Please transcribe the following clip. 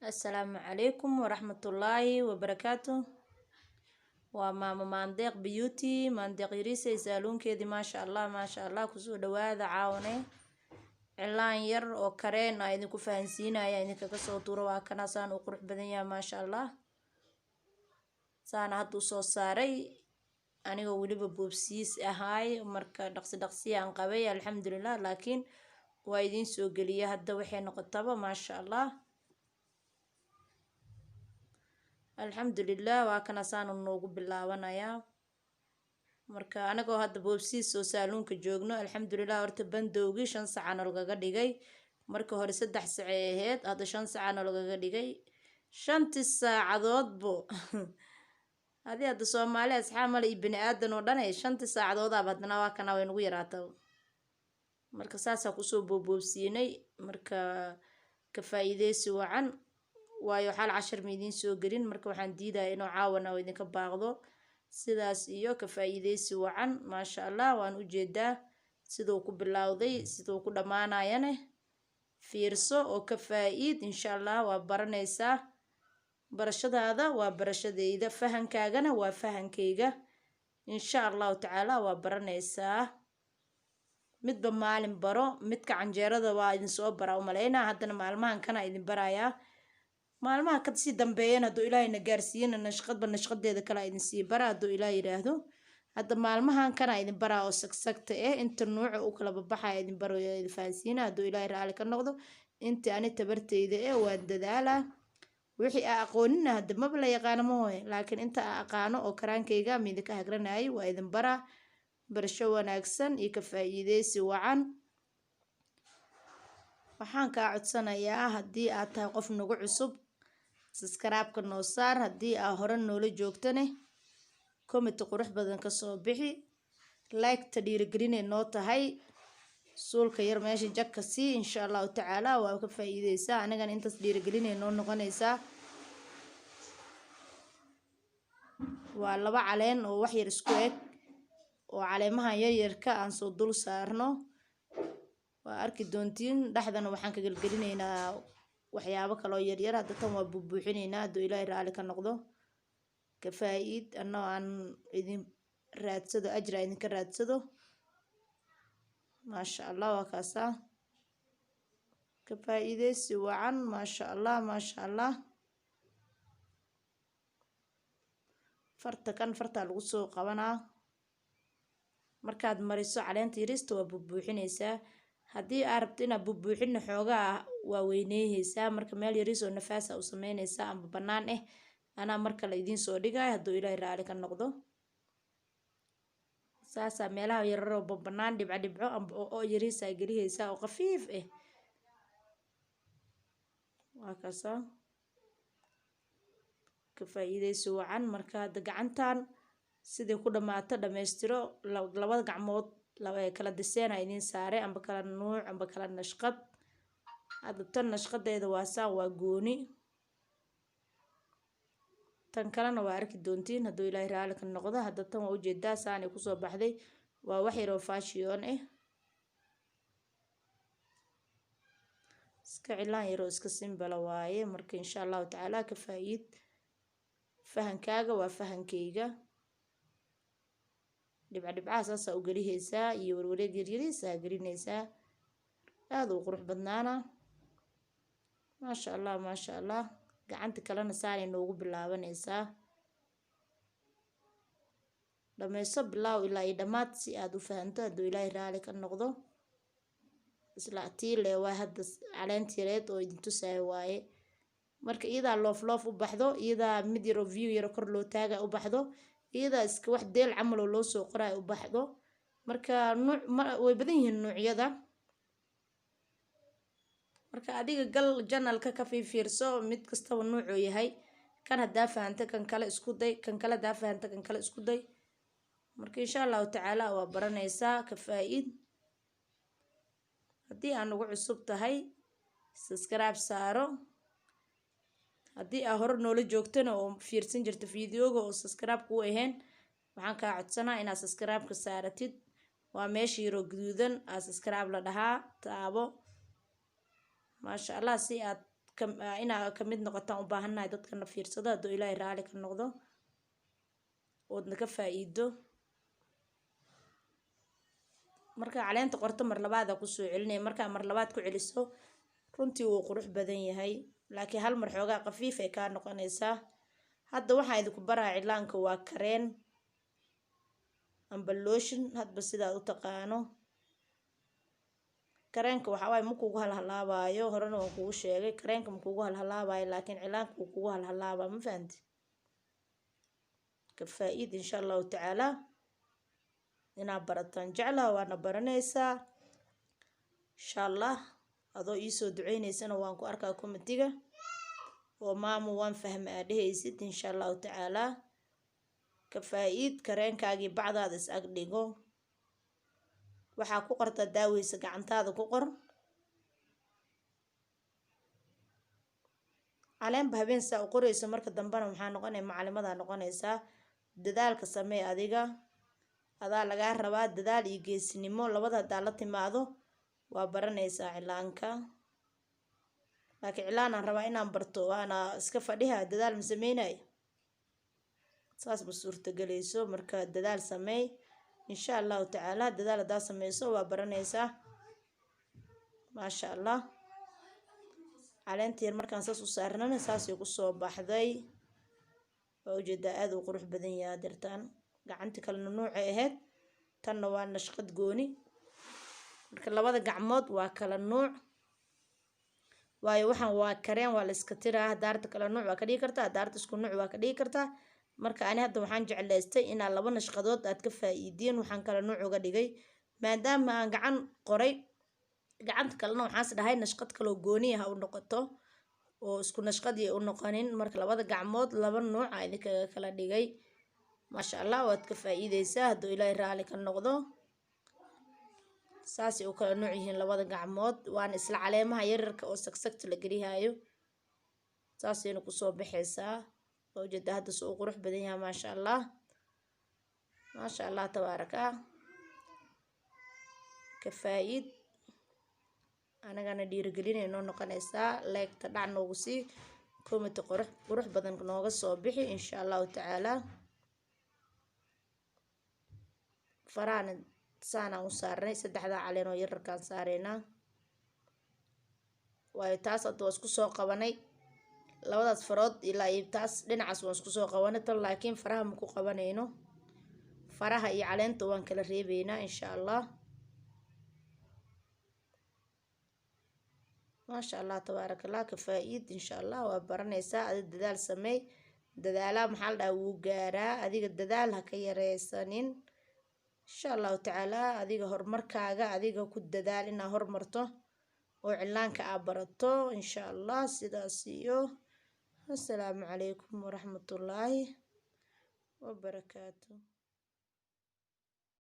السلام عليكم ورحمة الله وبركاته. وماما مانديق بيوتي مانديق يريسة يسألون كذي ما شاء الله ما شاء الله كسو دواذا عاوني علان ير أو كرين أيدين كفانسينا يعني كسو توروا كناسان وقرح بدنيا ما شاء الله سانا هدو سو ساري أنا ولي بوبسيس أهاي مركا دقسي أنقبي الحمد لله لكن وايدين سو قليا هدا وحي نقطبا ما شاء الله الحمد لله وكنا سان نوغو بلاوانايا marka anagoo hadda boobsiis soo saaluunka joogno alxamdulilah horta bandowgii 5 saac lagaga dhigay marka hore 3 saac ahayd hadda 5 saac lagaga dhigay 5 saacadoodbo hadda Soomaali asxaamada iyo bini aadan oo dhan 5 saacadood abadna waa kana way nagu yaraato marka saasa ku soo boobsiinay marka ka faa'iideysi wacan waayo xal 10 miidin soo gelin marka waxaan diidaa inuu caawana oo idinka baaqdo sidaas iyo ka faa'iideysi wacan ma sha Allah waan u jeedaa sidoo ku bilowday sidoo ku dhamaanayane fiirso oo ka faa'iid insha Allah waa baranaysaa barashadaada waa barashadeyda fahankaagana waa fahankeyga insha Allah taala waa baranaysaa midba maalin baro midka canjeerada waa idin soo bara u maleynaa haddana maalmahan kana idin barayaa maalmaha ka sii dambeeyana haduu Ilaahay na gaarsiiyana nashqadeeda kala idin sii bara haduu Ilaahay yiraahdo hadda maalmahan kana idin bara oo sagsagta inta nooc u kala baxay idin baro idin fahansiina haduu Ilaahay raali ka noqdo inta ani tabarteyda waan dadaala wixii aqoonina hadda ma la yaqaan mooye laakiin inta aqaano oo karaankeyga mid ka hagranay waa idin bara barasho wanaagsan iyo ka faa'iideysi wacan waxaan ka codsanayaa haddii aad tahay qof nagu cusub subscribe-ka noo saar haddii aad hore noola joogtane comment qurux badan ka soo bixi like ta dhiirigelinay noo tahay suulka yar meesha jakka si insha Allah taala waa ka faa'iideysaa anigan intaas dhiirigelinay noo noqonaysaa waa laba caleen oo wax yar isku eg oo caleemaha yaryarka aan soo dul saarno waa arki doontiin dhaxdana waxaan ka galgalinaynaa waxyaabo kale oo yar yar hadda tan waa buubuuxinaynaa haduu Ilaahay raali ka noqdo ka faa'iid anoo aan idin raadsado ajra idin ka raadsado ma sha Allah waa kaasa ka faa'iideysi wacan ma sha Allah farta lagu soo qabanaa markaad mariso caleenta yariista waa buubuuxinaysaa haddii aad rabto inaad buubuuxin xoogaa waa weyneeyaysaa marka meel yariis oo nafaas ah u sameynaysaa amba banaan anaa marka la idin soo dhigay haduu Ilaahay raali ka noqdo saasa meelaha yarar oo banaan dhibco amba oo yariis ay galiyaysaa oo qafiif waa kaasa ka faa'iideysi wacan marka hadda gacantan sidii ku dhamaato dhameystiro labada gacmood kala diseen ay idin saare amba kala nooc amba kala nashqad hadda tan nashqadeeda waa gooni tan kalena waa arki doontiin haduu Ilaahay raali ka noqdo hadda tan waa u jeedaa saanay ku soo baxday waa wax yar oo fashion iska cilaan yar oo iska simbala waaye marka insha Allah taala ka faa'iid fahankaaga waa fahankeyga dhibcaas asaa u galihaysaa iyo warwareeg yaryariis aa gelinaysaa aad u qurux badnaana ma sha Allah gacanta kalena saanay noogu bilaabanaysaa dhameyso bilaaw ilaa iyo dhamaad si aad u fahanto haduu Ilaahay raali ka noqdo isla tiile waa hadda caleenteed oo idin tusay waaye marka iyada loof u baxdo iyada mid yar oo view yar kor loo taaga u baxdo iyada iska wax deel camal oo loo soo qoray u baxdo marka way badan yihiin noocyada marka adiga gal channel-ka ka fiirso mid kasta oo nooc yahay kan hadaa fahanta kan kale isku day kan kale hadaa fahanta kan kale isku day marka insha Allah taala waa baranaysaa ka faa'iid haddii aan ugu cusub tahay subscribe saaro haddii aad hore noola joogtana oo fiirsan jirto fiidiyoga oo subscribe ku ahayn waxaan ka codsanaa inaad subscribe ka saaratid waa meesha yaro guduudan subscribe la dhahaa taabo ما شاء الله سي inaa kamid noqotaan u baahannahay dadkana fiirsado hadduu ilaahay raali ka noqdo oodna ka faa'iido. marka caleenta qorto mar labaad ku soo celinay, markaa mar labaad ku celiso runtii wuu qurux badan yahay, laakiin hal mar xoogaa qafiif ay ka noqonaysaa. hadda waxaan idinku baraa cilaanka waa kareen amba lotion hadba sidaad u taqaano. kareenka waxa waaye ma kugu halhalaabayo, horena waan kugu sheegay kareenka ma kugu halhalaabayo, laakiin cilaanka wuu kugu halhalaabaa, ma fahanti. ka faa'iid insha allahu tacaala inaa barataan jeclaha, waana baranaysaa insha allah. adoo iisoo duceynaysana waan ku arkaa komitiga oo maamo waan fahma aa dhehaysid insha allahu tacaala. ka faa'iid kareenkaagii bacdaada is ag dhigo, waxaa ku qortaa daaweysa gacantaada ku qor. caleenba habeen saa u qorayso marka dambena maxaa noqonaya macalimadaa noqonaysaa. dadaalka samee adiga, adaa lagaa rabaa dadaal iyo geesinimo labada hadaa la timaado waa baranaysaa cilaanka. laakiin cilaanaan rabaa inaan barto waana iska fadhiha dadaal ma sameynayo, saas ma suurtagelayso. marka dadaal sameey insha allahu tacaala. dadaal hadaa sameyso waa baranaysaa maasha allah. caleenta yar markaan saas u saarnana saasay kusoo baxday, waa ujeedaa aad u qurux badan yahay dirtaan. gacanti kalena nuucay ahayd, tanna waa nashqad gooni. marka labada gacmood waa kala nuuc, waayo waxaan waa kareen waa la iska tiraa. daarta kala nuuc waa ka dhigi kartaa, daarta isku nuuc waa ka dhigi kartaa. marka ani hadda waxaan jeclaystay inaa laba nashqadood aad ka faa'iidiin, waxaan kala nuuc uga dhigay maadaama aan gacan qoray. gacanta kalena waxaas dhahay nashqad kaloo gooni ah u noqoto oo isku nashqadii u noqonin. marka labada gacmood laba nuuc aa idinkaga kala dhigay maasha allah. waad ka faa'iidaysaa hadduu ilaahay raali ka noqdo. saasay u kala nuuc yihiin labada gacmood, waana isla caleemaha yararka oo sagsagta la gelihaayo. saasayna kusoo baxaysaa, waa ujeedaa hadda soo qurux badan yahay maasha allah. maasha allah tabaaraka. ka faa'iid anagana dhiirigelinay noo noqonaysaa. leegta dhac noogu sii, komiti qurux badan nooga soo bixi insha allahu tacaala. farahana saanaan u saarnay, saddexdaa caleen oo yararkaan saareynaa. waayo taas hadda waa isku soo qabanay labadaas farood ilaa iyo taas dhinacaas waan isku soo qabanay, tan laakiin faraha ma ku qabanayno. faraha iyo caleenta waan kala reebeynaa insha allah. maasha allah tabaaraka allah. ka faa'iid insha allah waa baranaysaa. adiga dadaal sameey, dadaalaa maxaa la dhahaa wuu gaaraa. adiga dadaal ha ka yareysanin insha allahu tacaala. adiga horumarkaaga adiga ku dadaal inaa hormarto oo cilaanka aa barato insha allah. sidaas iyo assalaamu calaykum waraxmatullaahi wabarakaatu.